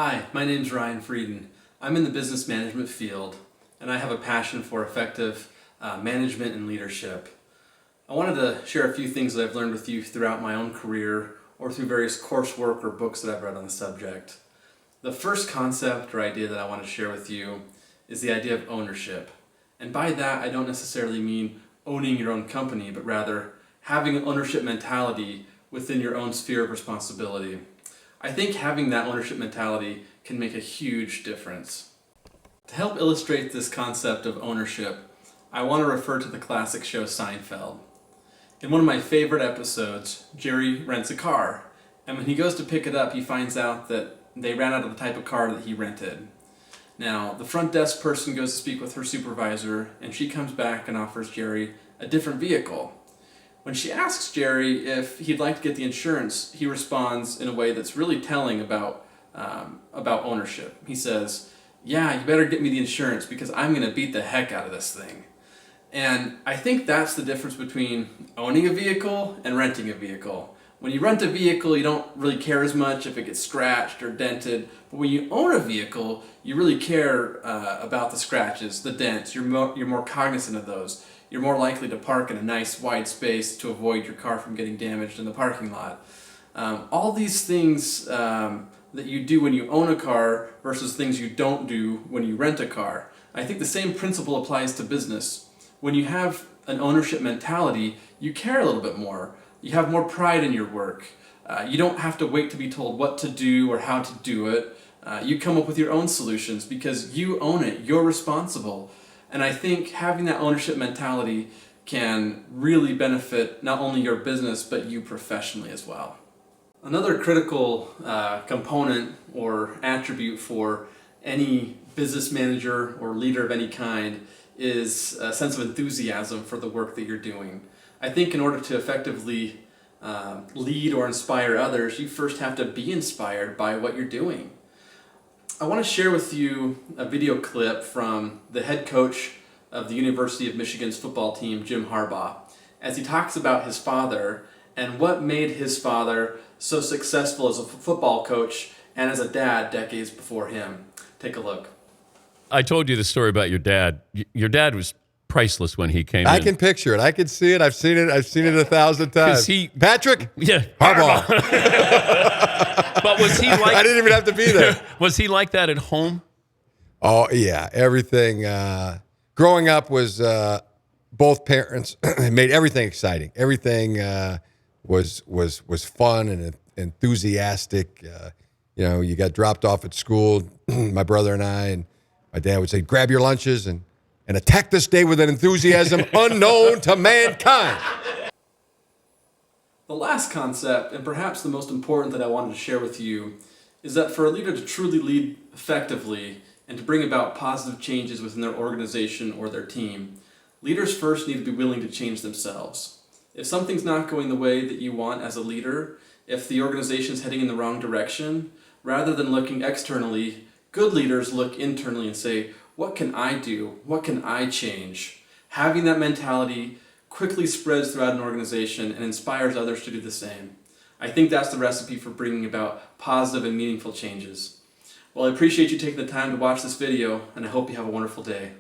Hi, my name's Ryan Frieden. I'm in the business management field, and I have a passion for effective management and leadership. I wanted to share a few things that I've learned with you throughout my own career or through various coursework or books that I've read on the subject. The first concept or idea that I want to share with you is the idea of ownership. And by that, I don't necessarily mean owning your own company, but rather having an ownership mentality within your own sphere of responsibility. I think having that ownership mentality can make a huge difference. To help illustrate this concept of ownership, I want to refer to the classic show Seinfeld. In one of my favorite episodes, Jerry rents a car, and when he goes to pick it up, he finds out that they ran out of the type of car that he rented. Now, the front desk person goes to speak with her supervisor, and she comes back and offers Jerry a different vehicle. When she asks Jerry if he'd like to get the insurance, he responds in a way that's really telling about ownership. He says, "Yeah, you better get me the insurance because I'm going to beat the heck out of this thing." And I think that's the difference between owning a vehicle and renting a vehicle. When you rent a vehicle, you don't really care as much if it gets scratched or dented. But when you own a vehicle, you really care about the scratches, the dents. You're more cognizant of those. You're more likely to park in a nice wide space to avoid your car from getting damaged in the parking lot. All these things that you do when you own a car versus things you don't do when you rent a car. I think the same principle applies to business. When you have an ownership mentality, you care a little bit more. You have more pride in your work. You don't have to wait to be told what to do or how to do it. You come up with your own solutions because you own it. You're responsible. And I think having that ownership mentality can really benefit not only your business, but you professionally as well. Another critical component or attribute for any business manager or leader of any kind is a sense of enthusiasm for the work that you're doing. I think in order to effectively lead or inspire others, you first have to be inspired by what you're doing. I want to share with you a video clip from the head coach of the University of Michigan's football team, Jim Harbaugh, as he talks about his father and what made his father so successful as a football coach and as a dad decades before him. Take a look. I told you the story about your dad. Your dad was priceless when he came in. I can picture it. I can see it. I've seen it 1,000 times. Patrick? Yeah. Harbaugh. But was he like... I didn't even have to be there. Was he like that at home? Oh, yeah. Everything. Growing up was both parents made everything exciting. Everything was fun and enthusiastic. You got dropped off at school, my brother and I, and my dad would say, "Grab your lunches and attack this day with an enthusiasm unknown to mankind." The last concept, and perhaps the most important that I wanted to share with you, is that for a leader to truly lead effectively and to bring about positive changes within their organization or their team, leaders first need to be willing to change themselves. If something's not going the way that you want as a leader, if the organization is heading in the wrong direction, rather than looking externally, good leaders look internally and say, "What can I do? What can I change?" Having that mentality quickly spreads throughout an organization and inspires others to do the same. I think that's the recipe for bringing about positive and meaningful changes. Well, I appreciate you taking the time to watch this video, and I hope you have a wonderful day.